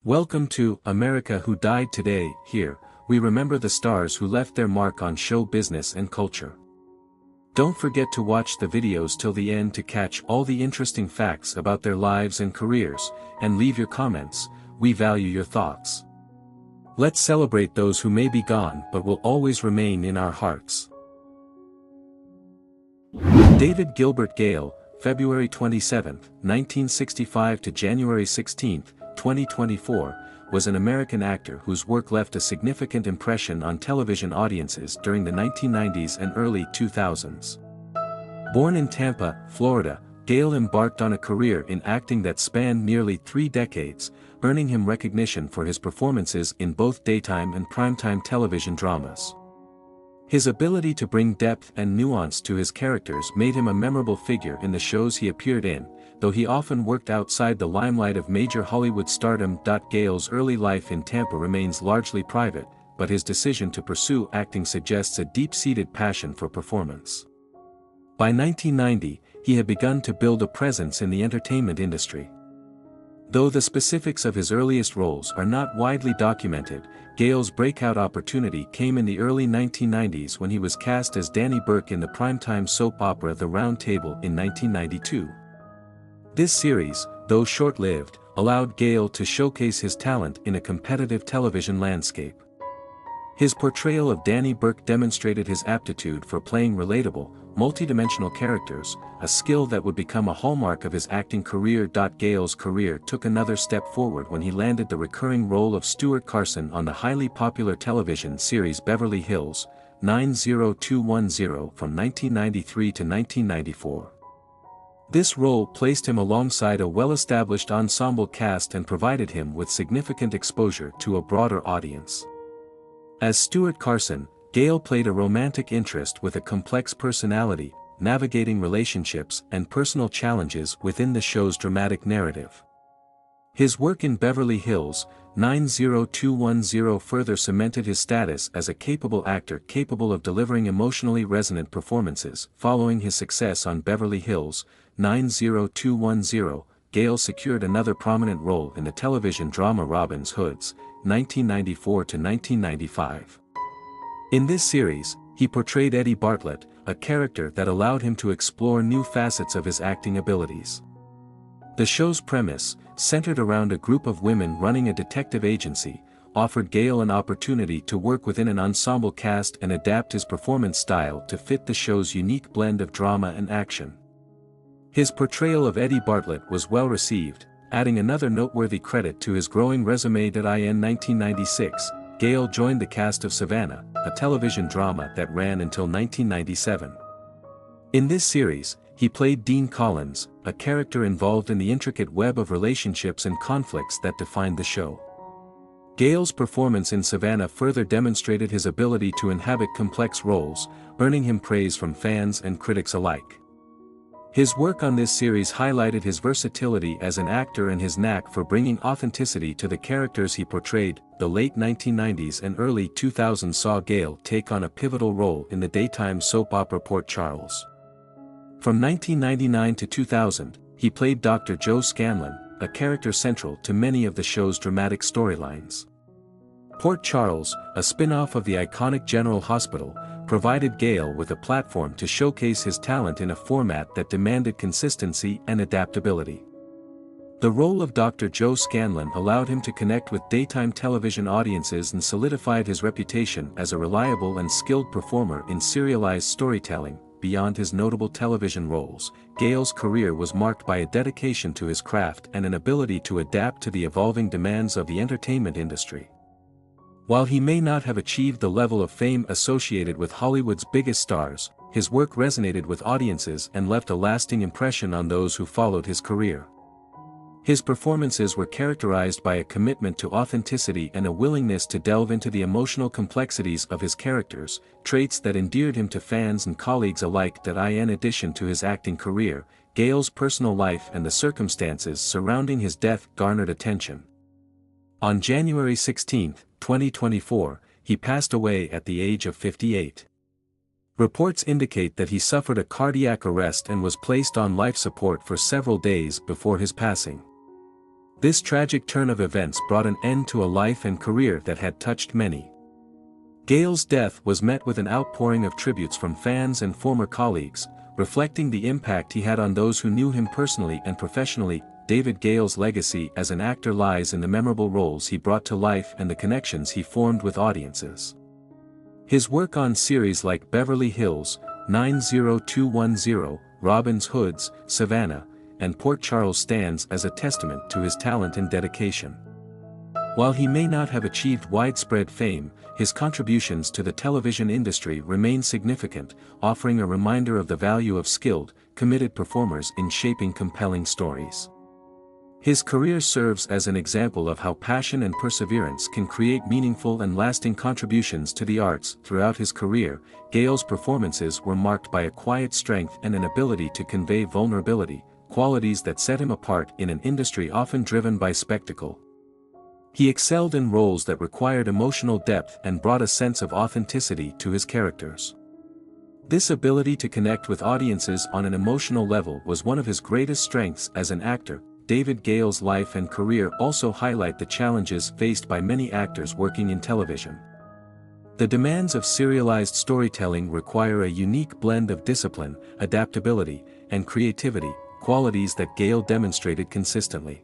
Welcome to America Who Died Today. Here, we remember the stars who left their mark on show business and culture. Don't forget to watch the videos till the end to catch all the interesting facts about their lives and careers, and leave your comments. We value your thoughts. Let's celebrate those who may be gone but will always remain in our hearts. David Gilbert Gale, February 27, 1965 to January 16, 2024, was an American actor whose work left a significant impression on television audiences during the 1990s and early 2000s. Born in Tampa, Florida, Gale embarked on a career in acting that spanned nearly 3 decades, earning him recognition for his performances in both daytime and primetime television dramas. His ability to bring depth and nuance to his characters made him a memorable figure in the shows he appeared in, though he often worked outside the limelight of major Hollywood stardom. Gale's early life in Tampa remains largely private, but his decision to pursue acting suggests a deep-seated passion for performance. By 1990, he had begun to build a presence in the entertainment industry. Though the specifics of his earliest roles are not widely documented, Gale's breakout opportunity came in the early 1990s when he was cast as Danny Burke in the primetime soap opera The Round Table in 1992. This series, though short-lived, allowed Gale to showcase his talent in a competitive television landscape. His portrayal of Danny Burke demonstrated his aptitude for playing relatable, multidimensional characters, a skill that would become a hallmark of his acting career. Gale's career took another step forward when he landed the recurring role of Stuart Carson on the highly popular television series Beverly Hills, 90210 from 1993 to 1994. This role placed him alongside a well-established ensemble cast and provided him with significant exposure to a broader audience. As Stuart Carson, Gale played a romantic interest with a complex personality, navigating relationships and personal challenges within the show's dramatic narrative. His work in Beverly Hills, 90210 further cemented his status as a capable actor capable of delivering emotionally resonant performances. Following his success on Beverly Hills, 90210, Gale secured another prominent role in the television drama Robin Hood's, 1994 to 1995. In this series, he portrayed Eddie Bartlett, a character that allowed him to explore new facets of his acting abilities. The show's premise, centered around a group of women running a detective agency, offered Gale an opportunity to work within an ensemble cast and adapt his performance style to fit the show's unique blend of drama and action. His portrayal of Eddie Bartlett was well received, adding another noteworthy credit to his growing resume. In 1996, Gale joined the cast of Savannah, a television drama that ran until 1997. In this series, he played Dean Collins, a character involved in the intricate web of relationships and conflicts that defined the show. Gale's performance in Savannah further demonstrated his ability to inhabit complex roles, earning him praise from fans and critics alike. His work on this series highlighted his versatility as an actor and his knack for bringing authenticity to the characters he portrayed. The late 1990s and early 2000s saw Gale take on a pivotal role in the daytime soap opera Port Charles. From 1999 to 2000, he played Dr. Joe Scanlon, a character central to many of the show's dramatic storylines. Port Charles, a spin-off of the iconic General Hospital, provided Gale with a platform to showcase his talent in a format that demanded consistency and adaptability. The role of Dr. Joe Scanlon allowed him to connect with daytime television audiences and solidified his reputation as a reliable and skilled performer in serialized storytelling. Beyond his notable television roles, Gale's career was marked by a dedication to his craft and an ability to adapt to the evolving demands of the entertainment industry. While he may not have achieved the level of fame associated with Hollywood's biggest stars, his work resonated with audiences and left a lasting impression on those who followed his career. His performances were characterized by a commitment to authenticity and a willingness to delve into the emotional complexities of his characters, traits that endeared him to fans and colleagues alike. In addition to his acting career, Gale's personal life and the circumstances surrounding his death garnered attention. On January 16, 2024, he passed away at the age of 58. Reports indicate that he suffered a cardiac arrest and was placed on life support for several days before his passing. This tragic turn of events brought an end to a life and career that had touched many. Gale's death was met with an outpouring of tributes from fans and former colleagues, reflecting the impact he had on those who knew him personally and professionally. David Gale's legacy as an actor lies in the memorable roles he brought to life and the connections he formed with audiences. His work on series like Beverly Hills, 90210, Robin's Hoods, Savannah, and Port Charles stands as a testament to his talent and dedication. While he may not have achieved widespread fame, his contributions to the television industry remain significant, offering a reminder of the value of skilled, committed performers in shaping compelling stories. His career serves as an example of how passion and perseverance can create meaningful and lasting contributions to the arts. Throughout his career, Gale's performances were marked by a quiet strength and an ability to convey vulnerability, qualities that set him apart in an industry often driven by spectacle. He excelled in roles that required emotional depth and brought a sense of authenticity to his characters. This ability to connect with audiences on an emotional level was one of his greatest strengths as an actor. David Gale's life and career also highlight the challenges faced by many actors working in television. The demands of serialized storytelling require a unique blend of discipline, adaptability, and creativity, qualities that Gale demonstrated consistently.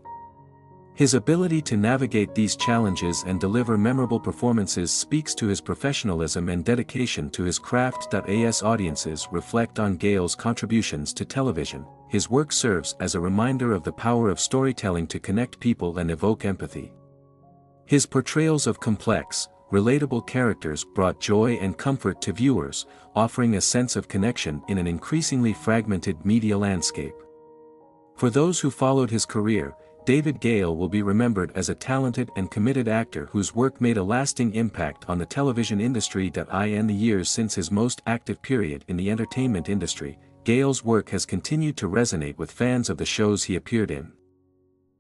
His ability to navigate these challenges and deliver memorable performances speaks to his professionalism and dedication to his craft. As audiences reflect on Gale's contributions to television, his work serves as a reminder of the power of storytelling to connect people and evoke empathy. His portrayals of complex, relatable characters brought joy and comfort to viewers, offering a sense of connection in an increasingly fragmented media landscape. For those who followed his career, David Gale will be remembered as a talented and committed actor whose work made a lasting impact on the television industry. In the years since his most active period in the entertainment industry, Gale's work has continued to resonate with fans of the shows he appeared in.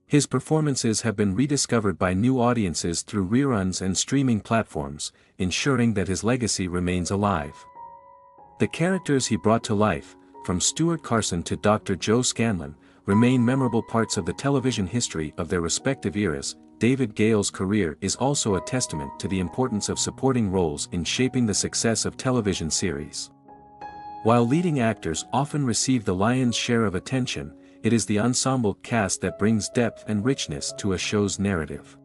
His performances have been rediscovered by new audiences through reruns and streaming platforms, ensuring that his legacy remains alive. The characters he brought to life, from Stuart Carson to Dr. Joe Scanlon, remain memorable parts of the television history of their respective eras. David Gale's career is also a testament to the importance of supporting roles in shaping the success of television series. While leading actors often receive the lion's share of attention, it is the ensemble cast that brings depth and richness to a show's narrative.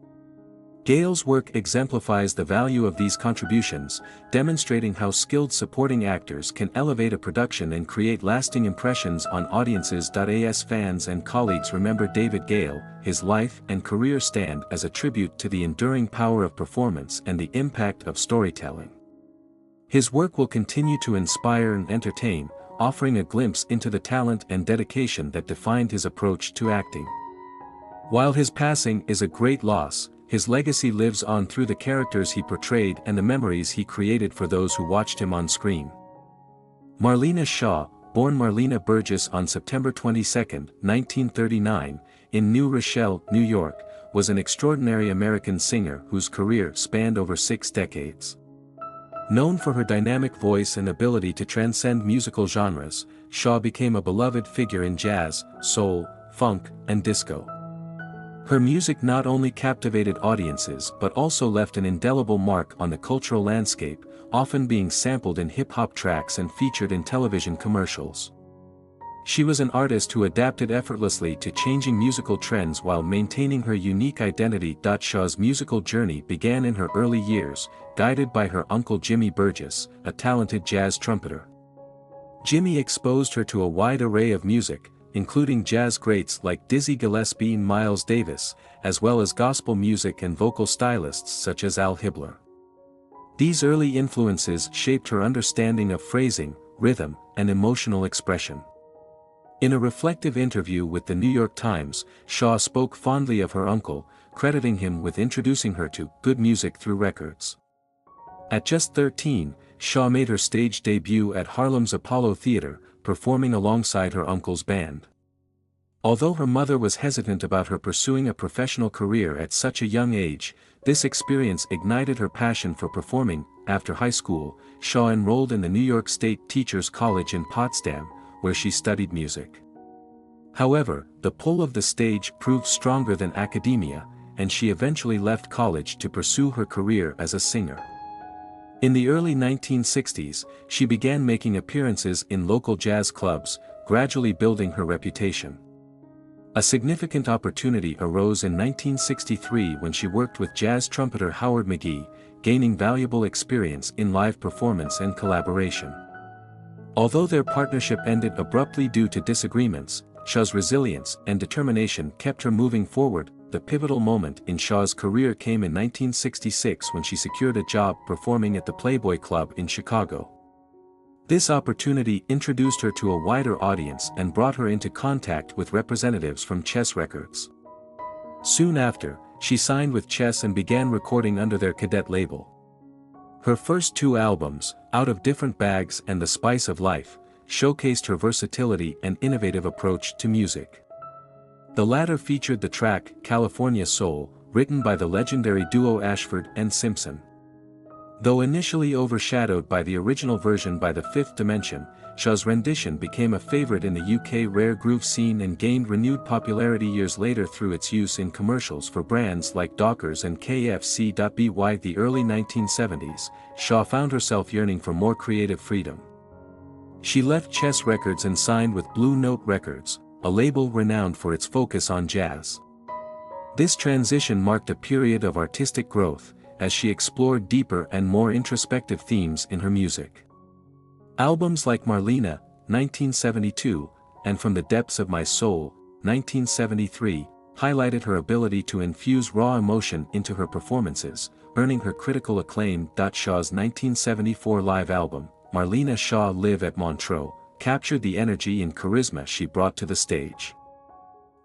Gale's work exemplifies the value of these contributions, demonstrating how skilled supporting actors can elevate a production and create lasting impressions on audiences. As fans and colleagues remember David Gale, his life and career stand as a tribute to the enduring power of performance and the impact of storytelling. His work will continue to inspire and entertain, offering a glimpse into the talent and dedication that defined his approach to acting. While his passing is a great loss, his legacy lives on through the characters he portrayed and the memories he created for those who watched him on screen. Marlena Shaw, born Marlena Burgess on September 22, 1939, in New Rochelle, New York, was an extraordinary American singer whose career spanned over 6 decades. Known for her dynamic voice and ability to transcend musical genres, Shaw became a beloved figure in jazz, soul, funk, and disco. Her music not only captivated audiences but also left an indelible mark on the cultural landscape, often being sampled in hip-hop tracks and featured in television commercials. She was an artist who adapted effortlessly to changing musical trends while maintaining her unique identity. Shaw's musical journey began in her early years, guided by her uncle Jimmy Burgess, a talented jazz trumpeter. Jimmy exposed her to a wide array of music, including jazz greats like Dizzy Gillespie and Miles Davis, as well as gospel music and vocal stylists such as Al Hibbler. These early influences shaped her understanding of phrasing, rhythm, and emotional expression. In a reflective interview with the New York Times, Shaw spoke fondly of her uncle, crediting him with introducing her to good music through records. At just 13, Shaw made her stage debut at Harlem's Apollo Theater, performing alongside her uncle's band. Although her mother was hesitant about her pursuing a professional career at such a young age, this experience ignited her passion for performing. After high school, Shaw enrolled in the New York State Teachers College in Potsdam, where she studied music. However, the pull of the stage proved stronger than academia, and she eventually left college to pursue her career as a singer. In the early 1960s, she began making appearances in local jazz clubs, gradually building her reputation. A significant opportunity arose in 1963 when she worked with jazz trumpeter Howard McGhee, gaining valuable experience in live performance and collaboration. Although their partnership ended abruptly due to disagreements, Shaw's resilience and determination kept her moving forward. The pivotal moment in Shaw's career came in 1966 when she secured a job performing at the Playboy Club in Chicago. This opportunity introduced her to a wider audience and brought her into contact with representatives from Chess Records. Soon after, she signed with Chess and began recording under their cadet label. Her first two albums, Out of Different Bags and The Spice of Life, showcased her versatility and innovative approach to music. The latter featured the track California Soul, written by the legendary duo Ashford and Simpson. Though initially overshadowed by the original version by The Fifth Dimension, Shaw's rendition became a favorite in the UK rare groove scene and gained renewed popularity years later through its use in commercials for brands like Dockers and KFC. By the early 1970s, Shaw found herself yearning for more creative freedom. She left Chess Records and signed with Blue Note Records, a label renowned for its focus on jazz. This transition marked a period of artistic growth, as she explored deeper and more introspective themes in her music. Albums like Marlena, 1972, and From the Depths of My Soul, 1973, highlighted her ability to infuse raw emotion into her performances, earning her critical acclaim. Shaw's 1974 live album, Marlena Shaw Live at Montreux, captured the energy and charisma she brought to the stage.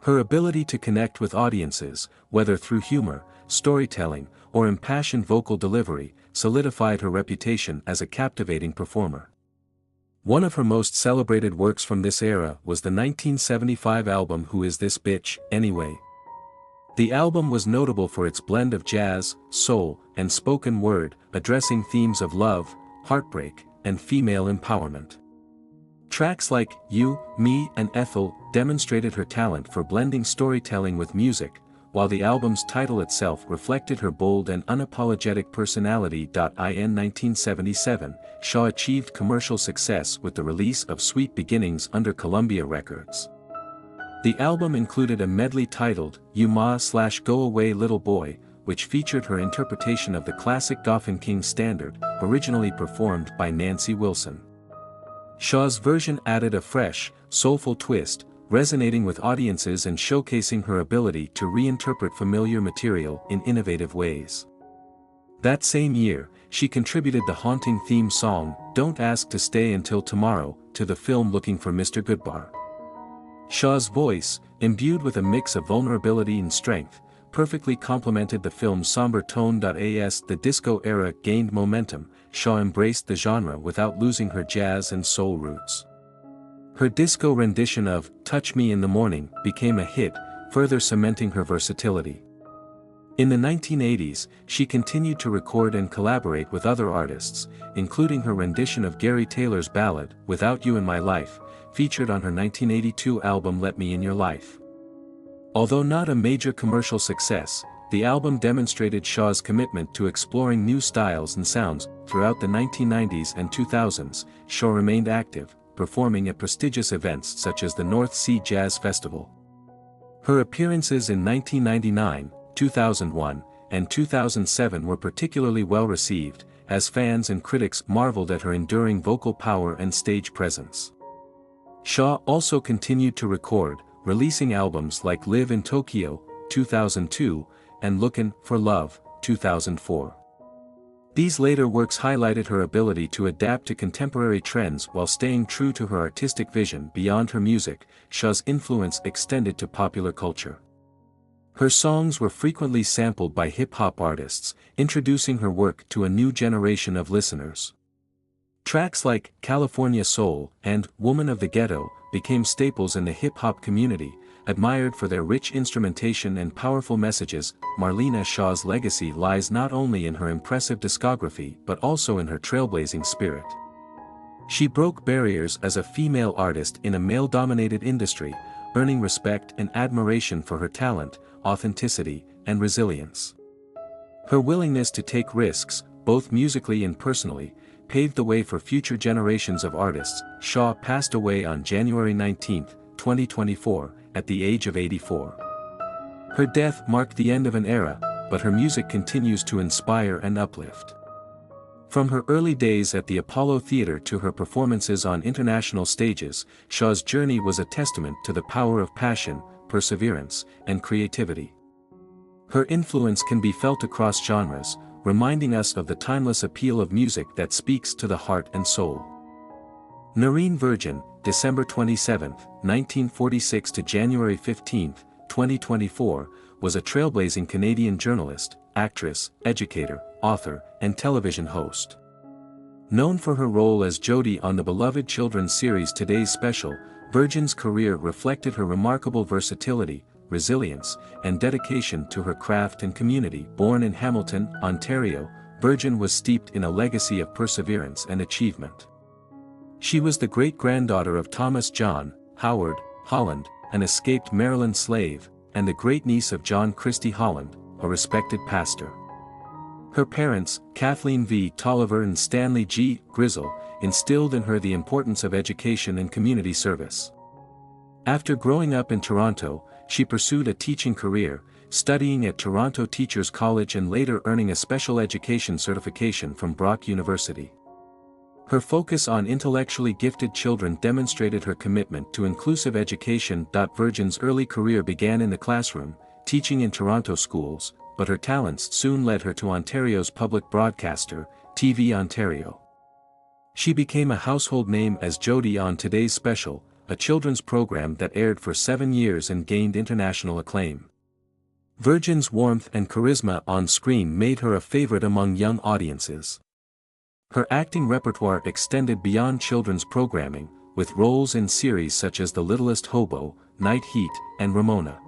Her ability to connect with audiences, whether through humor, storytelling, or impassioned vocal delivery, solidified her reputation as a captivating performer. One of her most celebrated works from this era was the 1975 album Who Is This Bitch, Anyway? The album was notable for its blend of jazz, soul, and spoken word, addressing themes of love, heartbreak, and female empowerment. Tracks like You, Me, and Ethel demonstrated her talent for blending storytelling with music, while the album's title itself reflected her bold and unapologetic personality. In 1977, Shaw achieved commercial success with the release of Sweet Beginnings under Columbia Records. The album included a medley titled You Ma/Go Away Little Boy, which featured her interpretation of the classic Goffin King standard, originally performed by Nancy Wilson. Shaw's version added a fresh, soulful twist, resonating with audiences and showcasing her ability to reinterpret familiar material in innovative ways. That same year, she contributed the haunting theme song, Don't Ask to Stay Until Tomorrow, to the film Looking for Mr. Goodbar. Shaw's voice, imbued with a mix of vulnerability and strength, perfectly complemented the film's somber tone. As the disco era gained momentum, Shaw embraced the genre without losing her jazz and soul roots. Her disco rendition of Touch Me in the Morning became a hit, further cementing her versatility. In the 1980s, she continued to record and collaborate with other artists, including her rendition of Gary Taylor's ballad, Without You in My Life, featured on her 1982 album Let Me In Your Life. Although not a major commercial success, the album demonstrated Shaw's commitment to exploring new styles and sounds. Throughout the 1990s and 2000s, Shaw remained active, performing at prestigious events such as the North Sea Jazz Festival. Her appearances in 1999, 2001, and 2007 were particularly well received, as fans and critics marveled at her enduring vocal power and stage presence. Shaw also continued to record, releasing albums like Live in Tokyo, 2002, and Lookin' for Love, 2004. These later works highlighted her ability to adapt to contemporary trends while staying true to her artistic vision. Beyond her music, Shaw's influence extended to popular culture. Her songs were frequently sampled by hip-hop artists, introducing her work to a new generation of listeners. Tracks like California Soul and Woman of the Ghetto became staples in the hip-hop community, admired for their rich instrumentation and powerful messages. Marlena Shaw's legacy lies not only in her impressive discography but also in her trailblazing spirit. She broke barriers as a female artist in a male-dominated industry, earning respect and admiration for her talent, authenticity, and resilience. Her willingness to take risks, both musically and personally, paved the way for future generations of artists. Shaw passed away on January 19, 2024, at the age of 84. Her death marked the end of an era, but her music continues to inspire and uplift. From her early days at the Apollo Theatre to her performances on international stages, Shaw's journey was a testament to the power of passion, perseverance, and creativity. Her influence can be felt across genres, reminding us of the timeless appeal of music that speaks to the heart and soul. Noreen Virgin, December 27, 1946 to January 15, 2024, was a trailblazing Canadian journalist, actress, educator, author, and television host. Known for her role as Jodie on the beloved children's series Today's Special, Virgin's career reflected her remarkable versatility, resilience, and dedication to her craft and community. Born in Hamilton, Ontario, Virgin was steeped in a legacy of perseverance and achievement. She was the great-granddaughter of Thomas John Howard Holland, an escaped Maryland slave, and the great-niece of John Christie Holland, a respected pastor. Her parents, Kathleen V. Tolliver and Stanley G. Grizzle, instilled in her the importance of education and community service. After growing up in Toronto, she pursued a teaching career, studying at Toronto Teachers College and later earning a special education certification from Brock University. Her focus on intellectually gifted children demonstrated her commitment to inclusive education. Virgin's early career began in the classroom, teaching in Toronto schools, but her talents soon led her to Ontario's public broadcaster, TV Ontario. She became a household name as Jodie on Today's Special, a children's program that aired for 7 years and gained international acclaim. Virgin's warmth and charisma on screen made her a favorite among young audiences. Her acting repertoire extended beyond children's programming, with roles in series such as The Littlest Hobo, Night Heat, and Ramona.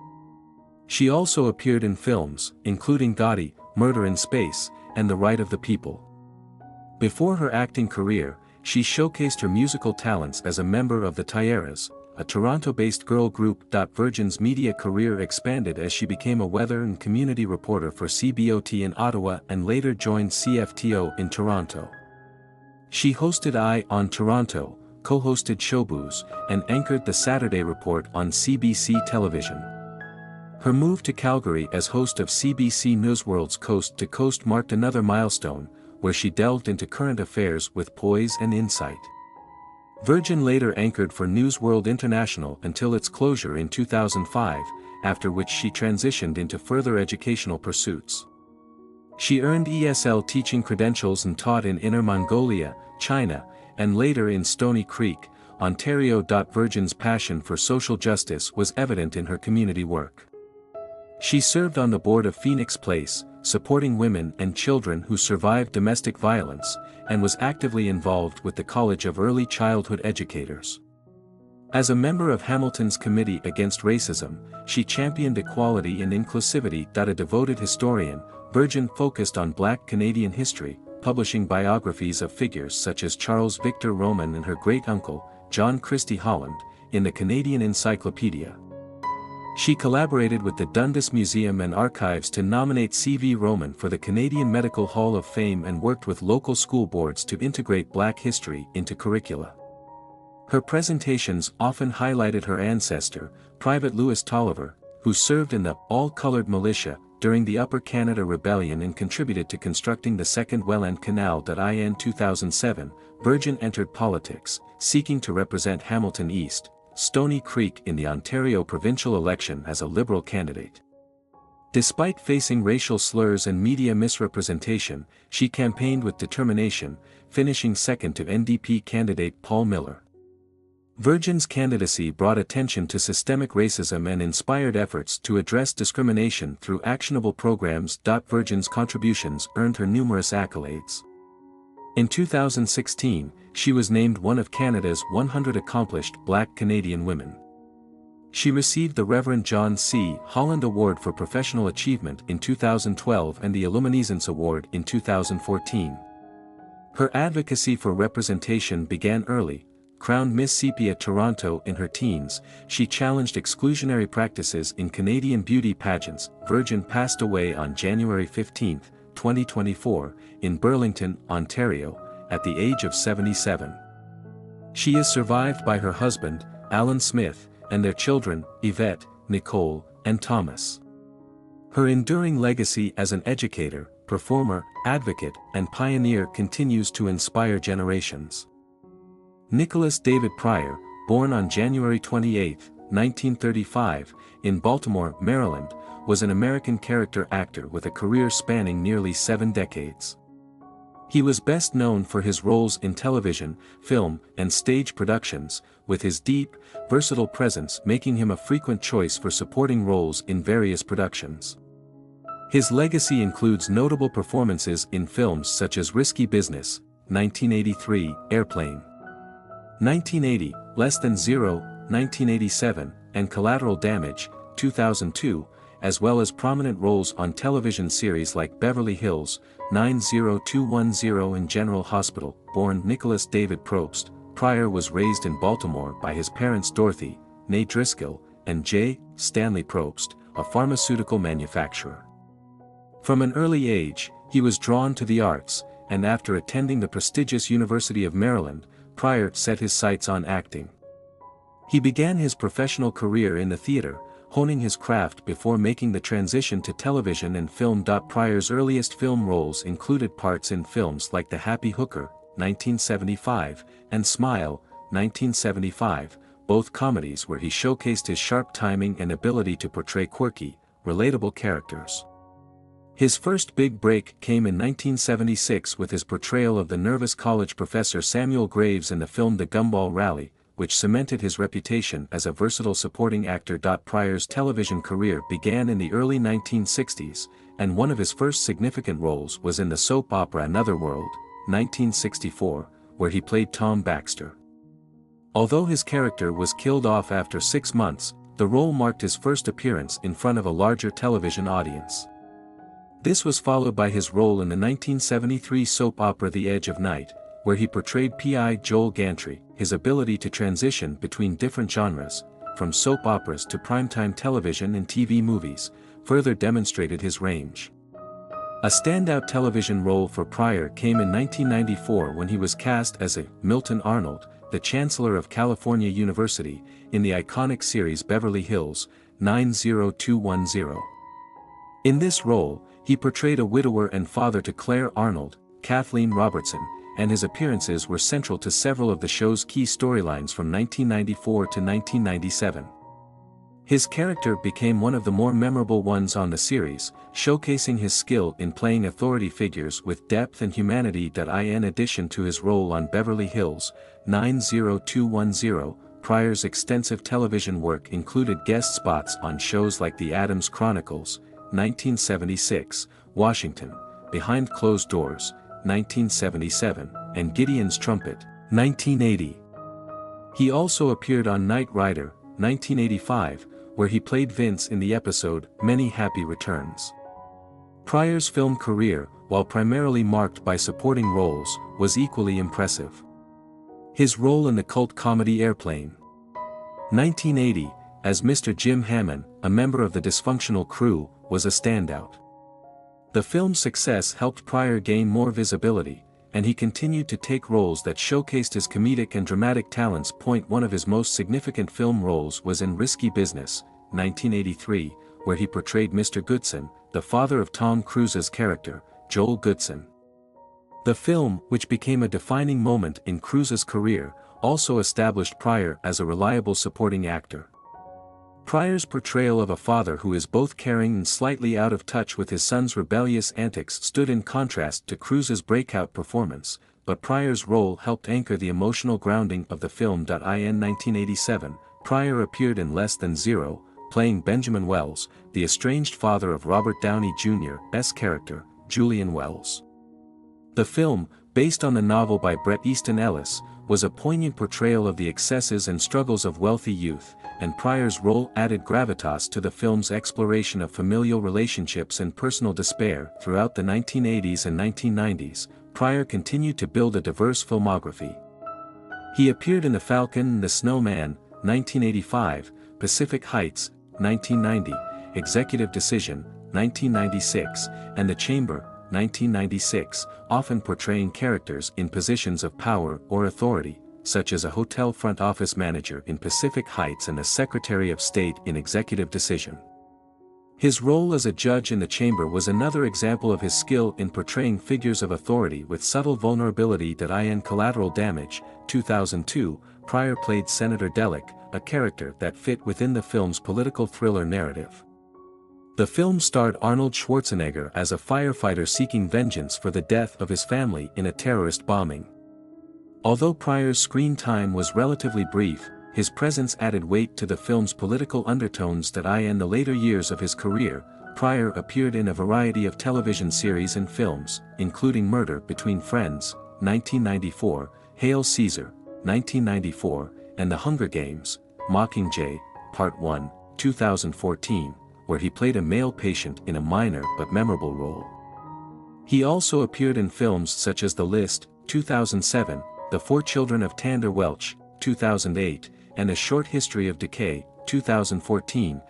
She also appeared in films, including Gotti, Murder in Space, and The Right of the People. Before her acting career, she showcased her musical talents as a member of the Tieras, a Toronto-based girl group. Virgin's media career expanded as she became a weather and community reporter for CBOT in Ottawa and later joined CFTO in Toronto. She hosted Eye on Toronto, co-hosted Showbooze, and anchored the Saturday Report on CBC television. Her move to Calgary as host of CBC Newsworld's Coast to Coast marked another milestone, where she delved into current affairs with poise and insight. Virgin later anchored for Newsworld International until its closure in 2005, after which she transitioned into further educational pursuits. She earned ESL teaching credentials and taught in Inner Mongolia, China, and later in Stony Creek, Ontario. Virgin's passion for social justice was evident in her community work. She served on the board of Phoenix Place, supporting women and children who survived domestic violence, and was actively involved with the College of Early Childhood Educators. As a member of Hamilton's Committee Against Racism, she championed equality and inclusivity. A devoted historian, Virgin focused on Black Canadian history, publishing biographies of figures such as Charles Victor Roman and her great-uncle, John Christie Holland, in the Canadian Encyclopedia. She collaborated with the Dundas Museum and Archives to nominate C.V. Roman for the Canadian Medical Hall of Fame and worked with local school boards to integrate Black history into curricula. Her presentations often highlighted her ancestor, Private Louis Tolliver, who served in the All-Colored Militia during the Upper Canada Rebellion and contributed to constructing the Second Welland Canal. In 2007, Virgin entered politics, seeking to represent Hamilton East, Stony Creek in the Ontario provincial election as a Liberal candidate. Despite facing racial slurs and media misrepresentation, she campaigned with determination, finishing second to NDP candidate Paul Miller. Virgin's candidacy brought attention to systemic racism and inspired efforts to address discrimination through actionable programs. Virgin's contributions earned her numerous accolades. In 2016, she was named one of Canada's 100 accomplished Black Canadian women. She received the Reverend John C. Holland Award for Professional Achievement in 2012 and the Illuminescence Award in 2014. Her advocacy for representation began early, crowned Miss Sepia Toronto in her teens, she challenged exclusionary practices in Canadian beauty pageants. Virgin passed away on January 15, 2024, in Burlington, Ontario, at the age of 77. She is survived by her husband, Alan Smith, and their children, Yvette, Nicole, and Thomas. Her enduring legacy as an educator, performer, advocate, and pioneer continues to inspire generations. Nicholas David Pryor, born on January 28, 1935, in Baltimore, Maryland, was an American character actor with a career spanning nearly 7 decades. He was best known for his roles in television, film, and stage productions, with his deep, versatile presence making him a frequent choice for supporting roles in various productions. His legacy includes notable performances in films such as Risky Business, 1983, Airplane, 1980, Less Than Zero, 1987, and Collateral Damage, 2002, as well as prominent roles on television series like Beverly Hills, 90210 and General Hospital. Born Nicholas David Probst, Pryor was raised in Baltimore by his parents Dorothy, née Driscoll, and J. Stanley Probst, a pharmaceutical manufacturer. From an early age, he was drawn to the arts, and after attending the prestigious University of Maryland, Pryor set his sights on acting. He began his professional career in the theater, honing his craft before making the transition to television and film. Pryor's earliest film roles included parts in films like The Happy Hooker, 1975, and Smile, 1975, both comedies where he showcased his sharp timing and ability to portray quirky, relatable characters. His first big break came in 1976 with his portrayal of the nervous college professor Samuel Graves in the film The Gumball Rally, which cemented his reputation as a versatile supporting actor. Pryor's television career began in the early 1960s, and one of his first significant roles was in the soap opera Another World, 1964, where he played Tom Baxter. Although his character was killed off after 6 months, the role marked his first appearance in front of a larger television audience. This was followed by his role in the 1973 soap opera The Edge of Night, where he portrayed P.I. Joel Gantry. His ability to transition between different genres, from soap operas to primetime television and TV movies, further demonstrated his range. A standout television role for Pryor came in 1994 when he was cast as a Milton Arnold, the Chancellor of California University, in the iconic series Beverly Hills, 90210. In this role, he portrayed a widower and father to Claire Arnold, Kathleen Robertson, and his appearances were central to several of the show's key storylines from 1994 to 1997. His character became one of the more memorable ones on the series, showcasing his skill in playing authority figures with depth and humanity. In addition to his role on Beverly Hills, 90210, Pryor's extensive television work included guest spots on shows like The Addams Chronicles, 1976, Washington, Behind Closed Doors, 1977, and Gideon's Trumpet, 1980. He also appeared on Knight Rider, 1985, where he played Vince in the episode Many Happy Returns. Pryor's film career, while primarily marked by supporting roles, was equally impressive. His role in the cult comedy Airplane, 1980, as Mr. Jim Hammond, a member of the dysfunctional crew, was a standout. The film's success helped Pryor gain more visibility, and he continued to take roles that showcased his comedic and dramatic talents. One of his most significant film roles was in Risky Business, 1983, where he portrayed Mr. Goodson, the father of Tom Cruise's character, Joel Goodson. The film, which became a defining moment in Cruise's career, also established Pryor as a reliable supporting actor. Pryor's portrayal of a father who is both caring and slightly out of touch with his son's rebellious antics stood in contrast to Cruise's breakout performance, but Pryor's role helped anchor the emotional grounding of the film. In 1987, Pryor appeared in Less Than Zero, playing Benjamin Wells, the estranged father of Robert Downey Jr.'s character, Julian Wells. The film, based on the novel by Bret Easton Ellis, was a poignant portrayal of the excesses and struggles of wealthy youth, and Pryor's role added gravitas to the film's exploration of familial relationships and personal despair. Throughout the 1980s and 1990s, Pryor continued to build a diverse filmography. He appeared in The Falcon and the Snowman, 1985, Pacific Heights, 1990, Executive Decision, 1996, and The Chamber, 1996, often portraying characters in positions of power or authority, such as a hotel front office manager in Pacific Heights and a Secretary of State in Executive Decision. His role as a judge in The Chamber was another example of his skill in portraying figures of authority with subtle vulnerability. In Collateral Damage, 2002, Pryor played Senator Delic, a character that fit within the film's political thriller narrative. The film starred Arnold Schwarzenegger as a firefighter seeking vengeance for the death of his family in a terrorist bombing. Although Pryor's screen time was relatively brief, his presence added weight to the film's political undertones. In the later years of his career, Pryor appeared in a variety of television series and films, including Murder Between Friends, 1994, Hail Caesar, 1994, and The Hunger Games, Mockingjay, Part 1, 2014, where he played a male patient in a minor but memorable role. He also appeared in films such as The List, 2007, The Four Children of Tander Welch, 2008, and A Short History of Decay, 2014.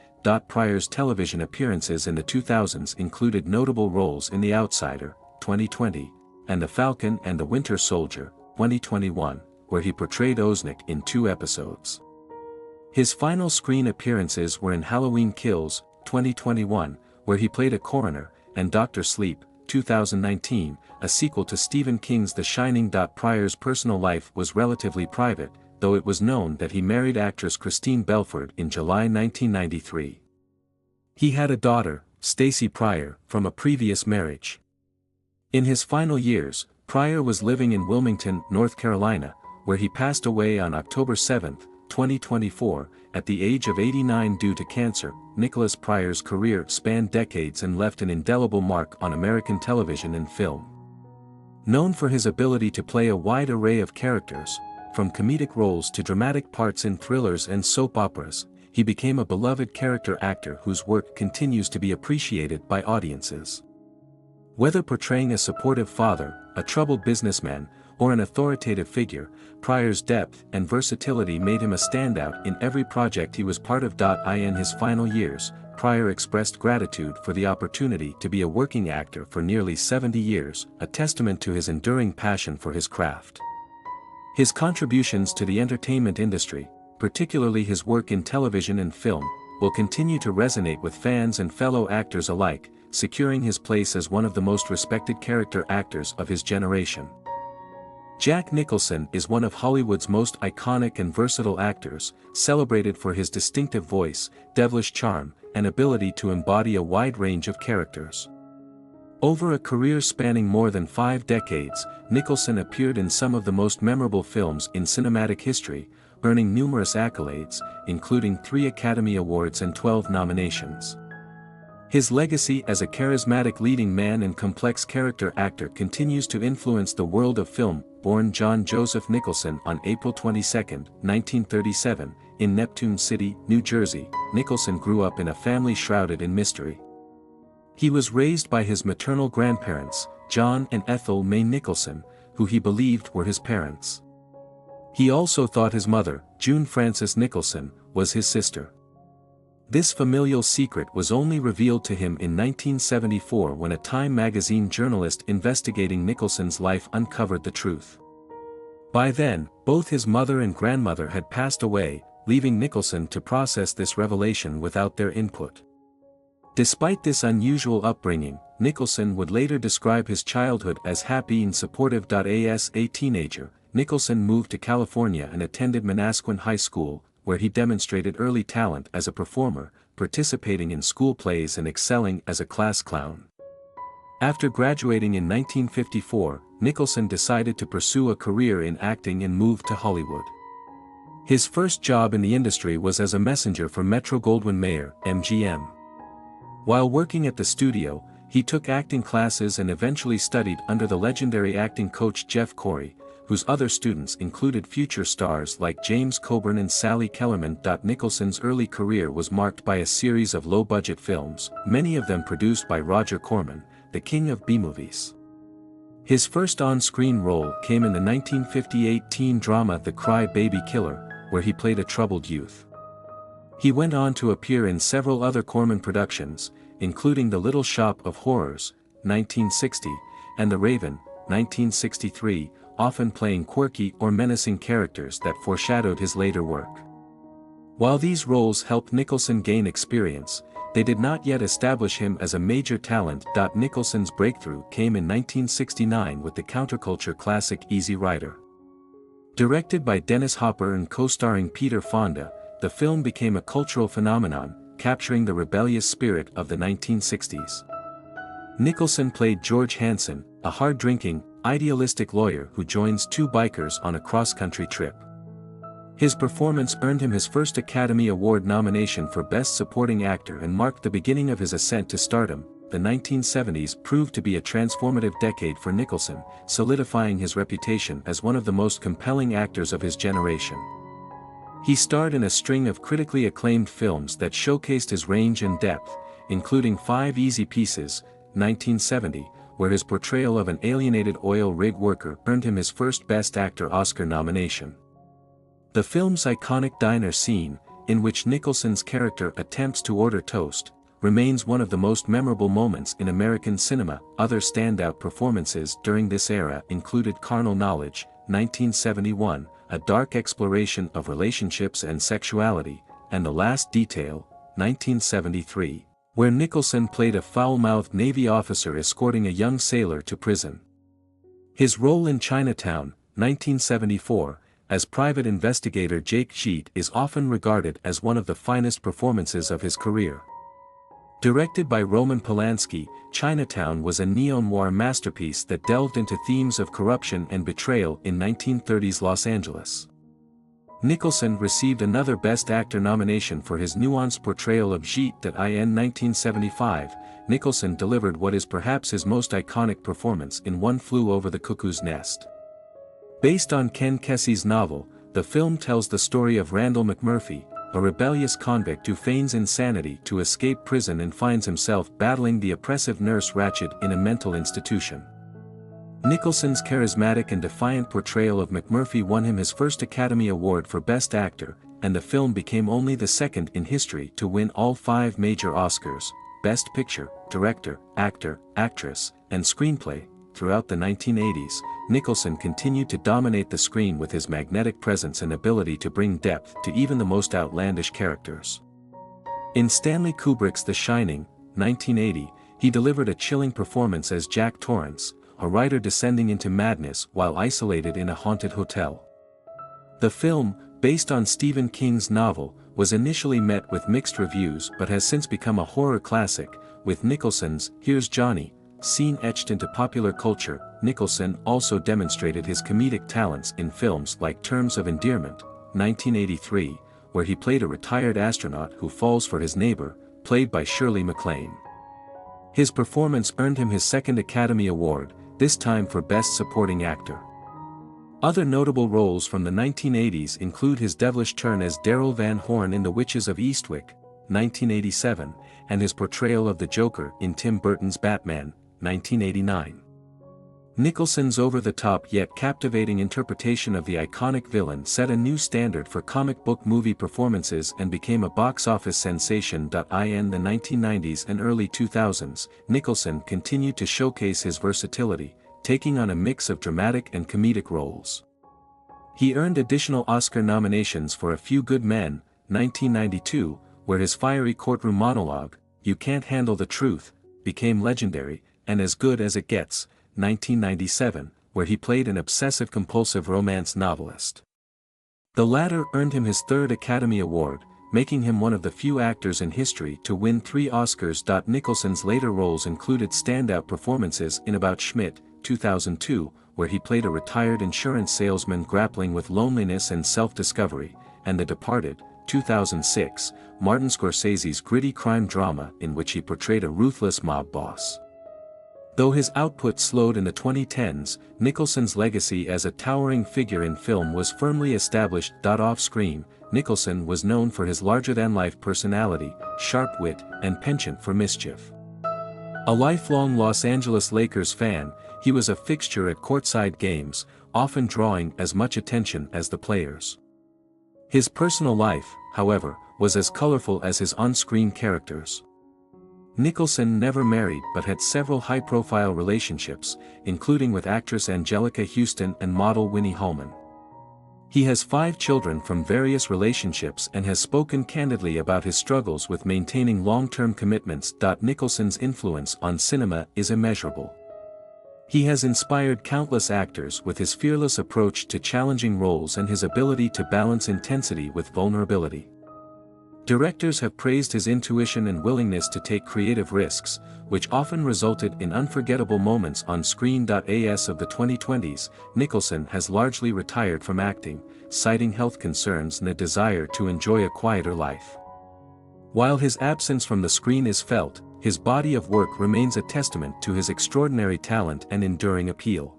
Pryor's television appearances in the 2000s included notable roles in The Outsider, 2020, and The Falcon and the Winter Soldier, 2021, where he portrayed Oznik in 2 episodes. His final screen appearances were in Halloween Kills, 2021, where he played a coroner, and Dr. Sleep, 2019, a sequel to Stephen King's The Shining. Pryor's personal life was relatively private, though it was known that he married actress Christine Belford in July 1993. He had a daughter, Stacey Pryor, from a previous marriage. In his final years, Pryor was living in Wilmington, North Carolina, where he passed away on October 7, 2024, at the age of 89 due to cancer. Nicholas Pryor's career spanned decades and left an indelible mark on American television and film. Known for his ability to play a wide array of characters, from comedic roles to dramatic parts in thrillers and soap operas, he became a beloved character actor whose work continues to be appreciated by audiences. Whether portraying a supportive father, a troubled businessman, or an authoritative figure, Pryor's depth and versatility made him a standout in every project he was part of. In his final years, Pryor expressed gratitude for the opportunity to be a working actor for nearly 70 years, a testament to his enduring passion for his craft. His contributions to the entertainment industry, particularly his work in television and film, will continue to resonate with fans and fellow actors alike, securing his place as one of the most respected character actors of his generation. Jack Nicholson is one of Hollywood's most iconic and versatile actors, celebrated for his distinctive voice, devilish charm, and ability to embody a wide range of characters. Over a career spanning more than 5 decades, Nicholson appeared in some of the most memorable films in cinematic history, earning numerous accolades, including 3 Academy Awards and 12 nominations. His legacy as a charismatic leading man and complex character actor continues to influence the world of film. Born John Joseph Nicholson on April 22, 1937, in Neptune City, New Jersey, Nicholson grew up in a family shrouded in mystery. He was raised by his maternal grandparents, John and Ethel May Nicholson, who he believed were his parents. He also thought his mother, June Frances Nicholson, was his sister. This familial secret was only revealed to him in 1974 when a Time magazine journalist investigating Nicholson's life uncovered the truth. By then, both his mother and grandmother had passed away, leaving Nicholson to process this revelation without their input. Despite this unusual upbringing, Nicholson would later describe his childhood as happy and supportive. As a teenager, Nicholson moved to California and attended Manasquan High School, where he demonstrated early talent as a performer, participating in school plays and excelling as a class clown. After graduating in 1954, Nicholson decided to pursue a career in acting and moved to Hollywood. His first job in the industry was as a messenger for Metro-Goldwyn-Mayer, MGM. While working at the studio, he took acting classes and eventually studied under the legendary acting coach Jeff Corey, whose other students included future stars like James Coburn and Sally Kellerman. Nicholson's early career was marked by a series of low-budget films, many of them produced by Roger Corman, the king of B-movies. His first on-screen role came in the 1958 teen drama The Cry Baby Killer, where he played a troubled youth. He went on to appear in several other Corman productions, including The Little Shop of Horrors, 1960, and The Raven, 1963, often playing quirky or menacing characters that foreshadowed his later work. While these roles helped Nicholson gain experience, they did not yet establish him as a major talent. Nicholson's breakthrough came in 1969 with the counterculture classic Easy Rider. Directed by Dennis Hopper and co-starring Peter Fonda, the film became a cultural phenomenon, capturing the rebellious spirit of the 1960s. Nicholson played George Hanson, a hard-drinking, idealistic lawyer who joins two bikers on a cross-country trip. His performance earned him his first Academy Award nomination for Best Supporting Actor and marked the beginning of his ascent to stardom. The 1970s proved to be a transformative decade for Nicholson, solidifying his reputation as one of the most compelling actors of his generation. He starred in a string of critically acclaimed films that showcased his range and depth, including Five Easy Pieces, 1970, where his portrayal of an alienated oil rig worker earned him his first Best Actor Oscar nomination. The film's iconic diner scene, in which Nicholson's character attempts to order toast, remains one of the most memorable moments in American cinema. Other standout performances during this era included Carnal Knowledge, 1971, a dark exploration of relationships and sexuality, and The Last Detail, 1973, where Nicholson played a foul-mouthed Navy officer escorting a young sailor to prison. His role in Chinatown, 1974, as private investigator Jake Jeet is often regarded as one of the finest performances of his career. Directed by Roman Polanski, Chinatown was a neo-noir masterpiece that delved into themes of corruption and betrayal in 1930s Los Angeles. Nicholson received another Best Actor nomination for his nuanced portrayal of Jeet. In 1975, Nicholson delivered what is perhaps his most iconic performance in One Flew Over the Cuckoo's Nest. Based on Ken Kesey's novel, the film tells the story of Randall McMurphy, a rebellious convict who feigns insanity to escape prison and finds himself battling the oppressive Nurse Ratched in a mental institution. Nicholson's charismatic and defiant portrayal of McMurphy won him his first Academy Award for Best Actor, and the film became only the second in history to win all 5 major Oscars: Best Picture, Director, Actor, Actress, and Screenplay. Throughout the 1980s, Nicholson continued to dominate the screen with his magnetic presence and ability to bring depth to even the most outlandish characters. In Stanley Kubrick's The Shining, 1980, he delivered a chilling performance as Jack Torrance, a writer descending into madness while isolated in a haunted hotel. The film, based on Stephen King's novel, was initially met with mixed reviews but has since become a horror classic, with Nicholson's Here's Johnny scene etched into popular culture. Nicholson also demonstrated his comedic talents in films like Terms of Endearment, 1983, where he played a retired astronaut who falls for his neighbor, played by Shirley MacLaine. His performance earned him his second Academy Award, this time for Best Supporting Actor. Other notable roles from the 1980s include his devilish turn as Daryl Van Horn in The Witches of Eastwick, 1987, and his portrayal of the Joker in Tim Burton's Batman, 1989. Nicholson's over-the-top yet captivating interpretation of the iconic villain set a new standard for comic book movie performances and became a box office sensation. In the 1990s and early 2000s, Nicholson continued to showcase his versatility, taking on a mix of dramatic and comedic roles. He earned additional Oscar nominations for A Few Good Men, 1992, where his fiery courtroom monologue, You Can't Handle the Truth, became legendary, and As Good as It Gets, 1997, where he played an obsessive-compulsive romance novelist. The latter earned him his third Academy Award, making him one of the few actors in history to win 3 Oscars. Nicholson's later roles included standout performances in About Schmidt, 2002, where he played a retired insurance salesman grappling with loneliness and self-discovery, and The Departed, 2006, Martin Scorsese's gritty crime drama in which he portrayed a ruthless mob boss. Though his output slowed in the 2010s, Nicholson's legacy as a towering figure in film was firmly established. Off-screen, Nicholson was known for his larger-than-life personality, sharp wit, and penchant for mischief. A lifelong Los Angeles Lakers fan, he was a fixture at courtside games, often drawing as much attention as the players. His personal life, however, was as colorful as his on-screen characters. Nicholson never married but had several high-profile relationships, including with actress Angelica Houston and model Winnie Holman. He has 5 children from various relationships and has spoken candidly about his struggles with maintaining long-term commitments. Nicholson's influence on cinema is immeasurable. He has inspired countless actors with his fearless approach to challenging roles and his ability to balance intensity with vulnerability. Directors have praised his intuition and willingness to take creative risks, which often resulted in unforgettable moments on screen. As of the 2020s, Nicholson has largely retired from acting, citing health concerns and a desire to enjoy a quieter life. While his absence from the screen is felt, his body of work remains a testament to his extraordinary talent and enduring appeal.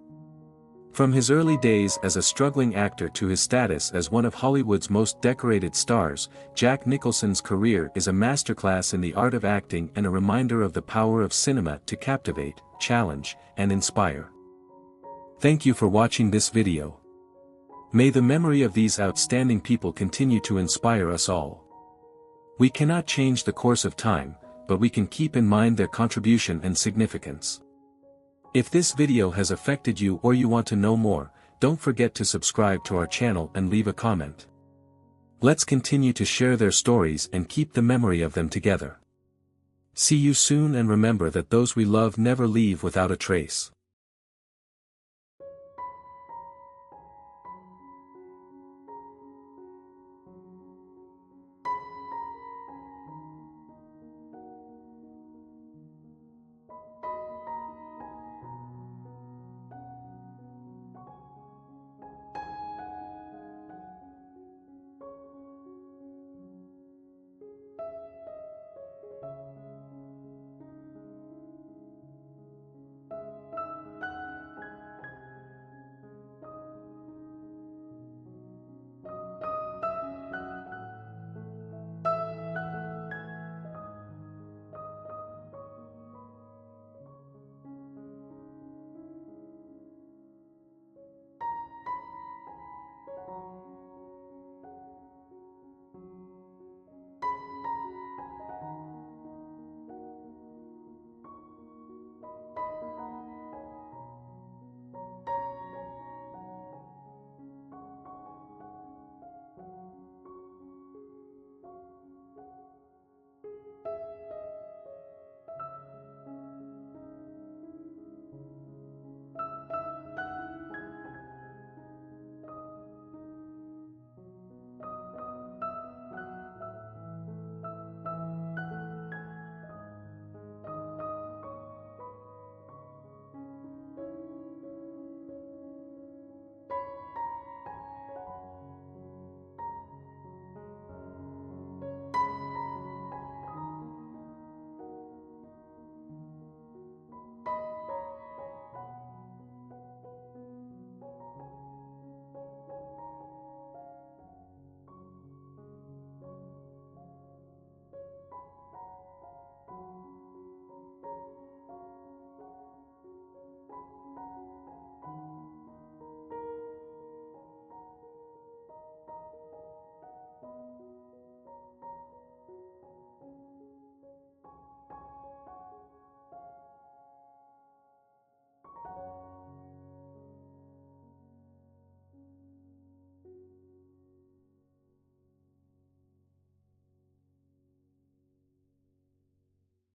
From his early days as a struggling actor to his status as one of Hollywood's most decorated stars, Jack Nicholson's career is a masterclass in the art of acting and a reminder of the power of cinema to captivate, challenge, and inspire. Thank you for watching this video. May the memory of these outstanding people continue to inspire us all. We cannot change the course of time, but we can keep in mind their contribution and significance. If this video has affected you or you want to know more, don't forget to subscribe to our channel and leave a comment. Let's continue to share their stories and keep the memory of them together. See you soon, and remember that those we love never leave without a trace.